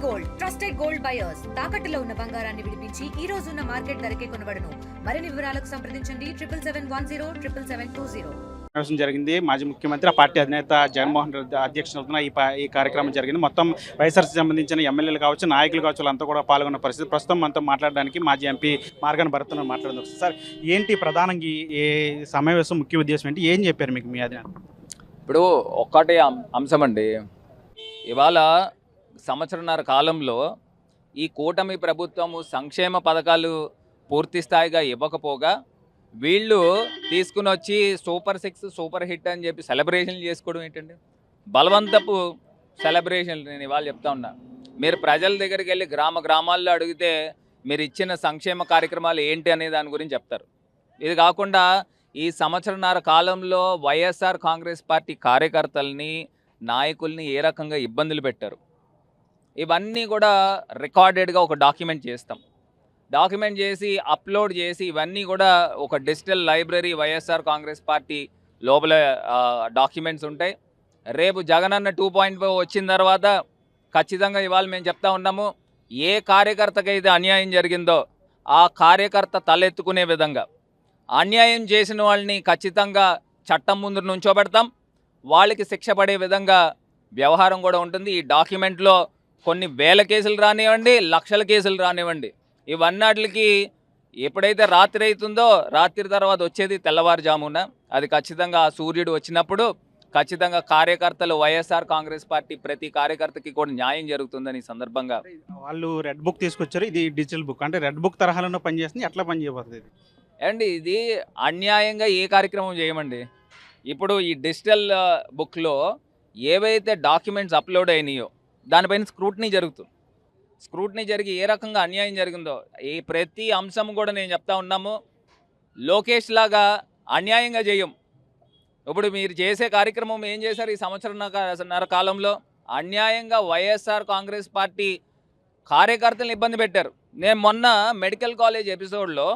Gold trusted gold buyers తాకట్టులో ఉన్న బంగారాన్ని విడిపించి ఈ రోజు ఉన్న మార్కెట్ ధరకే కొనబడును. మరిన్ని వివరాలకు సంప్రదించండి 7710 జరిగింది. మాజీ ముఖ్యమంత్రి ఆ పార్టీ అధినేత జగన్మోహన్ రెడ్డి అధ్యక్షతన ఈ కార్యక్రమం జరిగింది. మొత్తం వైఎస్ఆర్సీ సంబంధించిన ఎమ్మెల్యేలు కావచ్చు, నాయకులు కావచ్చు, వాళ్ళంతా కూడా పాల్గొన్న పరిస్థితి. ప్రస్తుతం మనతో మాట్లాడడానికి మాజీ ఎంపీ మార్గాన భరత్తో మాట్లాడదాం. సార్, ఏంటి ప్రధానంగా ఏ సమావేశం ముఖ్య ఉద్దేశం ఏంటి, ఏం చెప్పారు మీకు మీ అధినేత? ఇప్పుడు ఒక్కటే అంశం అండి. ఇవాళ సంవత్సరన్నర కాలంలో ఈ కూటమి ప్రభుత్వము సంక్షేమ పథకాలు పూర్తి స్థాయిగా ఇవ్వకపోగా వీళ్ళు తీసుకుని వచ్చి సూపర్ 6 సూపర్ హిట్ అని చెప్పి సెలబ్రేషన్లు చేసుకోవడం ఏంటండి? బలవంతపు సెలబ్రేషన్లు. నేను ఇవాళ చెప్తా ఉన్నా, మీరు ప్రజల దగ్గరికి వెళ్ళి గ్రామాల్లో అడిగితే మీరు ఇచ్చిన సంక్షేమ కార్యక్రమాలు ఏంటి అనే దాని గురించి చెప్తారు. ఇది కాకుండా ఈ సంవత్సరన్నర కాలంలో వైఎస్ఆర్ కాంగ్రెస్ పార్టీ కార్యకర్తల్ని, నాయకుల్ని ఏ రకంగా ఇబ్బందులు పెట్టారు, ఇవన్నీ కూడా రికార్డెడ్గా ఒక డాక్యుమెంట్ చేస్తాం. డాక్యుమెంట్ చేసి అప్లోడ్ చేసి ఇవన్నీ కూడా ఒక digital library YSR Congress party లోపల డాక్యుమెంట్స్ ఉంటాయి. రేపు జగనన్న 2.0 వచ్చిన తర్వాత ఖచ్చితంగా ఇవాళ మేము చెప్తా ఉన్నాము, ఏ కార్యకర్తకైతే అన్యాయం జరిగిందో ఆ కార్యకర్త తలెత్తుకునే విధంగా అన్యాయం చేసిన వాళ్ళని ఖచ్చితంగా చట్టం ముందు నుంచోబెడతాం. వాళ్ళకి శిక్ష పడే విధంగా వ్యవహారం కూడా ఉంటుంది. ఈ డాక్యుమెంట్లో కొన్ని వేల కేసులు రానివ్వండి, లక్షల కేసులు రానివ్వండి, ఇవన్నిటికి ఎప్పుడైతే రాత్రి అవుతుందో రాత్రి తర్వాత వచ్చేది తెల్లవారుజామున. అది ఖచ్చితంగా ఆ సూర్యుడు వచ్చినప్పుడు ఖచ్చితంగా కార్యకర్తలు, వైఎస్ఆర్ కాంగ్రెస్ పార్టీ ప్రతి కార్యకర్తకి కూడా న్యాయం జరుగుతుందని సందర్భంగా వాళ్ళు రెడ్ బుక్ తీసుకొచ్చారు. ఇది డిజిటల్ బుక్, అంటే రెడ్ బుక్ తరహాలో పనిచేస్తుంది. ఎట్లా పనిచేయబోతుంది అండి? ఇది అన్యాయంగా ఏ కార్యక్రమం చేయమండి. ఇప్పుడు ఈ డిజిటల్ బుక్లో ఏవైతే డాక్యుమెంట్స్ అప్లోడ్ అయినాయో దానిపైన స్క్రూటినీ జరుగుతుంది. స్క్రూటినీ జరిగి ఏ రకంగా అన్యాయం జరిగిందో ఈ ప్రతి అంశం కూడా నేను చెప్తా ఉన్నాము. లోకేష్ లాగా అన్యాయంగా చేయం. ఇప్పుడు మీరు చేసే కార్యక్రమం ఏం చేశారు? ఈ సంవత్సరన్నర కాలంలో అన్యాయంగా వైఎస్ఆర్ కాంగ్రెస్ పార్టీ కార్యకర్తలను ఇబ్బంది పెట్టారు. నేను మొన్న మెడికల్ కాలేజ్ ఎపిసోడ్లో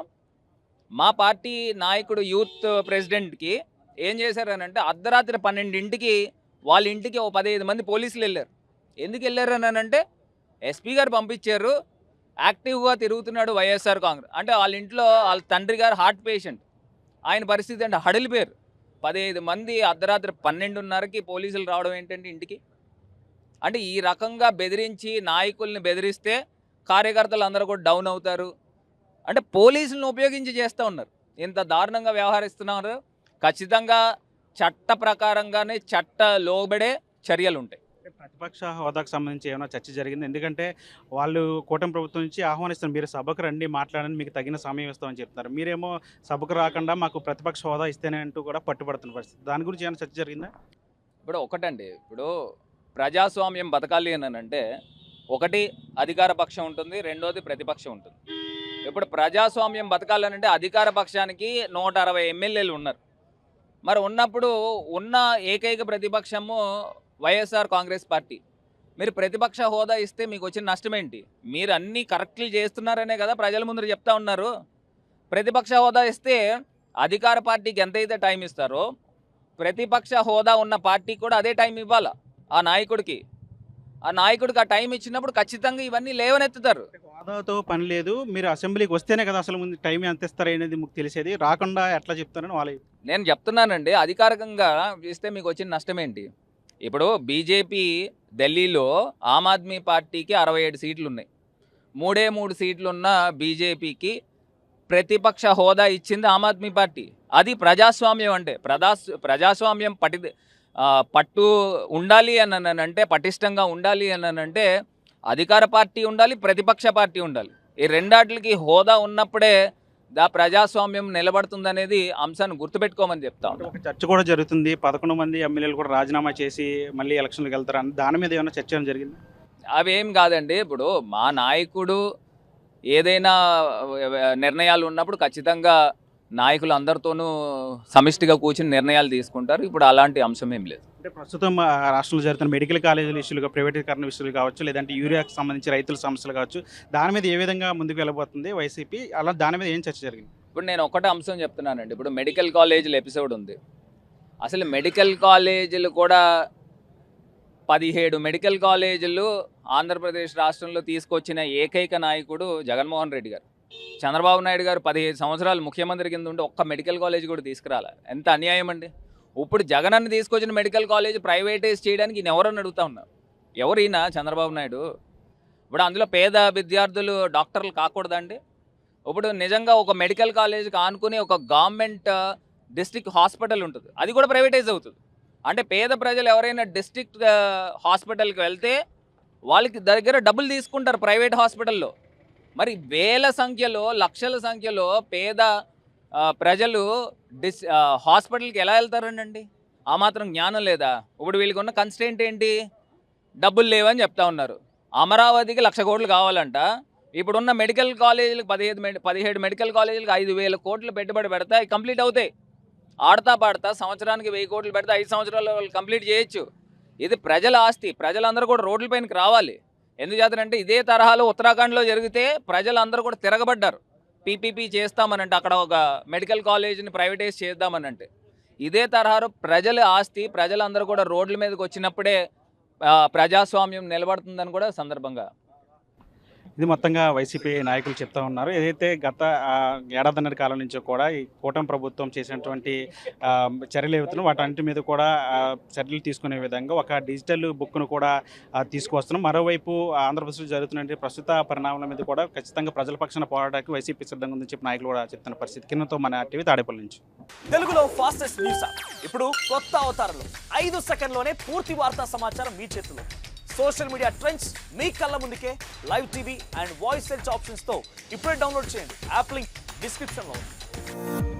మా పార్టీ నాయకుడు యూత్ ప్రెసిడెంట్కి ఏం చేశారనంటే అర్ధరాత్రి 12ంటికి వాళ్ళ ఇంటికి 15 మంది పోలీసులు వెళ్ళారు. ఎందుకు వెళ్ళారు అని అంటే ఎస్పీ గారు పంపించారు, యాక్టివ్గా తిరుగుతున్నాడు వైఎస్ఆర్ కాంగ్రెస్ అంటే. వాళ్ళ ఇంట్లో వాళ్ళ తండ్రి గారు హార్ట్ పేషెంట్, ఆయన పరిస్థితి అంటే హడలిపోయారు. 15 మంది అర్ధరాత్రి 12:30కి పోలీసులు రావడం ఏంటంటే ఇంటికి. అంటే ఈ రకంగా బెదిరించి నాయకుల్ని బెదిరిస్తే కార్యకర్తలు అందరూ కూడా డౌన్ అవుతారు. అంటే పోలీసులను ఉపయోగించి చేస్తూ ఉన్నారు. ఇంత దారుణంగా వ్యవహరిస్తున్నారు. ఖచ్చితంగా చట్ట ప్రకారంగానే చట్ట లోబడే చర్యలు ఉంటాయి. ప్రతిపక్ష హోదాకు సంబంధించి ఏమైనా చర్చ జరిగింది? ఎందుకంటే వాళ్ళు కూటమి ప్రభుత్వం నుంచి ఆహ్వానిస్తున్నారు, మీరు సభకు రండి, మాట్లాడండి, మీకు తగిన సమయం ఇస్తామని చెప్తున్నారు. మీరేమో సభకు రాకుండా మాకు ప్రతిపక్ష హోదా ఇస్తేనే అంటూ కూడా పట్టుబడుతున్న పరిస్థితి. దాని గురించి ఏమైనా చర్చ జరిగిందా? ఇప్పుడు ఒకటండి, ఇప్పుడు ప్రజాస్వామ్యం బతకాలి అని అంటే ఒకటి అధికార పక్షం ఉంటుంది, రెండోది ప్రతిపక్షం ఉంటుంది. ఇప్పుడు ప్రజాస్వామ్యం బతకాలనంటే అధికార పక్షానికి 160 ఎమ్మెల్యేలు ఉన్నారు. మరి ఉన్నప్పుడు ఉన్న ఏకైక ప్రతిపక్షము వైఎస్ఆర్ కాంగ్రెస్ పార్టీ. మీరు ప్రతిపక్ష హోదా ఇస్తే మీకు వచ్చిన నష్టం ఏంటి? మీరు అన్నీ కరెక్ట్లు చేస్తున్నారనే కదా ప్రజల ముందు చెప్తా ఉన్నారు. ప్రతిపక్ష హోదా ఇస్తే అధికార పార్టీకి ఎంతైతే టైం ఇస్తారో ప్రతిపక్ష హోదా ఉన్న పార్టీకి కూడా అదే టైం ఇవ్వాలి. ఆ నాయకుడికి ఆ టైం ఇచ్చినప్పుడు ఖచ్చితంగా ఇవన్నీ లేవనెత్తుతారు. హోదాతో పని లేదు, మీరు అసెంబ్లీకి వస్తేనే కదా అసలు ముందు టైం ఎంత ఇస్తారు అనేది మీకు తెలిసేది. రాకుండా ఎట్లా చెప్తారని వాళ్ళు. నేను చెప్తున్నానండి, అధికారికంగా ఇస్తే మీకు వచ్చిన నష్టం ఏంటి? ఇప్పుడు బీజేపీ ఢిల్లీలో ఆమ్ ఆద్మీ పార్టీకి 67 సీట్లు ఉన్నాయి. 3 సీట్లున్న బీజేపీకి ప్రతిపక్ష హోదా ఇచ్చింది ఆమ్ ఆద్మీ పార్టీ. అది ప్రజాస్వామ్యం అంటే. ప్రజాస్వామ్యం పట్టు ఉండాలి అని అంటే, పటిష్టంగా ఉండాలి అని అంటే అధికార పార్టీ ఉండాలి, ప్రతిపక్ష పార్టీ ఉండాలి. ఈ రెండాటికి హోదా ఉన్నప్పుడే ప్రజాస్వామ్యం నిలబడుతుందనేది అంశాన్ని గుర్తుపెట్టుకోమని చెప్తాం. ఒక చర్చ కూడా జరుగుతుంది, 11 మంది ఎమ్మెల్యేలు కూడా రాజీనామా చేసి మళ్ళీ ఎలక్షన్లకు వెళ్తారు అని. దాని మీద ఏమైనా చర్చ జరిగింది? అవేం కాదండి. ఇప్పుడు మా నాయకుడు ఏదైనా నిర్ణయాలు ఉన్నప్పుడు ఖచ్చితంగా నాయకులు అందరితోనూ సమిష్టిగా కూర్చుని నిర్ణయాలు తీసుకుంటారు. ఇప్పుడు అలాంటి అంశం ఏం లేదు. అంటే ప్రస్తుతం రాష్ట్రంలో జరుగుతున్న మెడికల్ కాలేజీల ఇష్యూలుగా, ప్రైవేటీకరణ విషయాలు కావచ్చు, లేదంటే యూరియాకి సంబంధించి రైతుల సమస్యలు కావచ్చు, దాని మీద ఏ విధంగా ముందుకు వెళ్ళబోతుంది వైసీపీ? అలా దాని మీద ఏం చర్చ జరిగింది? ఇప్పుడు నేను ఒకటే అంశం చెప్తున్నానండి. ఇప్పుడు మెడికల్ కాలేజీల ఎపిసోడ్ ఉంది. అసలు మెడికల్ కాలేజీలు కూడా 17 మెడికల్ కాలేజీలు ఆంధ్రప్రదేశ్ రాష్ట్రంలో తీసుకొచ్చిన ఏకైక నాయకుడు జగన్మోహన్ రెడ్డి గారు. చంద్రబాబు నాయుడు గారు 15 సంవత్సరాలు ముఖ్యమంత్రి కింద ఉండి ఒక్క మెడికల్ కాలేజ్ కూడా తీసుకురాలి. ఎంత అన్యాయం అండి. ఇప్పుడు జగన్ అన్న తీసుకొచ్చిన మెడికల్ కాలేజ్ ప్రైవేటైజ్ చేయడానికి ఈయన ఎవరని అడుగుతా ఉన్నారు. ఎవరైనా చంద్రబాబు నాయుడు ఇప్పుడు అందులో పేద విద్యార్థులు డాక్టర్లు కాకూడదండి. ఇప్పుడు నిజంగా ఒక మెడికల్ కాలేజ్కి ఆనుకుని ఒక గవర్నమెంట్ డిస్ట్రిక్ట్ హాస్పిటల్ ఉంటుంది, అది కూడా ప్రైవేటైజ్ అవుతుంది. అంటే పేద ప్రజలు ఎవరైనా డిస్ట్రిక్ట్ హాస్పిటల్కి వెళ్తే వాళ్ళకి దగ్గర డబ్బులు తీసుకుంటారు ప్రైవేట్ హాస్పిటల్లో. మరి వేల సంఖ్యలో లక్షల సంఖ్యలో పేద ప్రజలు హాస్పిటల్కి ఎలా వెళ్తారండి? ఆ మాత్రం జ్ఞానం లేదా? ఇప్పుడు వీళ్ళకి ఉన్న కన్స్టెంట్ ఏంటి? డబ్బులు లేవని చెప్తా ఉన్నారు. అమరావతికి 1,00,000 కోట్లు కావాలంట. ఇప్పుడున్న మెడికల్ కాలేజీలకు 17 మెడికల్ కాలేజీలకు 5,000 కోట్లు పెట్టుబడి పెడితే అవి కంప్లీట్ అవుతాయి. ఆడతా పాడతా సంవత్సరానికి 1,000 కోట్లు పెడితే 5 సంవత్సరాల్లో వాళ్ళు కంప్లీట్ చేయొచ్చు. ఇది ప్రజల ఆస్తి. ప్రజలందరూ కూడా రోడ్లపైనకి రావాలి. ఎందుచేతనంటే ఇదే తరహాలో ఉత్తరాఖండ్లో జరిగితే ప్రజలందరూ కూడా తిరగబడ్డారు. పీపీపీ చేస్తామనంటే అక్కడ ఒక మెడికల్ కాలేజీని ప్రైవేటైజ్ చేద్దామనంటే. ఇదే తరహాలో ప్రజల ఆస్తి, ప్రజలందరూ కూడా రోడ్ల మీదకి వచ్చినప్పుడే ప్రజాస్వామ్యం నిలబడుతుందని కూడా సందర్భంగా ఇది మొత్తంగా వైసీపీ నాయకులు చెప్తా ఉన్నారు. ఏదైతే గత ఏడాదిన్నర కాలం నుంచి కూడా ఈ కూటమి ప్రభుత్వం చేసినటువంటి చర్యలు ఏవైతున్నాయో వాటన్నిటి మీద కూడా చర్యలు తీసుకునే విధంగా ఒక డిజిటల్ బుక్ను కూడా తీసుకువస్తున్నాం. మరోవైపు ఆంధ్రప్రదేశ్లో జరుగుతున్న ప్రస్తుత పరిణామాల మీద కూడా ఖచ్చితంగా ప్రజల పక్షాన పోరాటానికి వైసీపీ సిద్ధంగా ఉందని చెప్పి నాయకులు కూడా చెప్తున్న పరిస్థితి. కిందతో మన టీవీ తాడేపల్లి నుంచి. తెలుగులో ఫాస్టెస్ట్ న్యూస్ ఇప్పుడు కొత్త అవతారంలో 5 సెకండ్లోనే పూర్తి వార్తా సమాచారం మీ చేతిలో. సోషల్ మీడియా ట్రెండ్స్ మీ కళ్ళ ముందుకే live TV and voice search ఆప్షన్స్తో ఇప్పుడే డౌన్లోడ్ చేయండి. యాప్ లింక్ డిస్క్రిప్షన్లో ఉంది.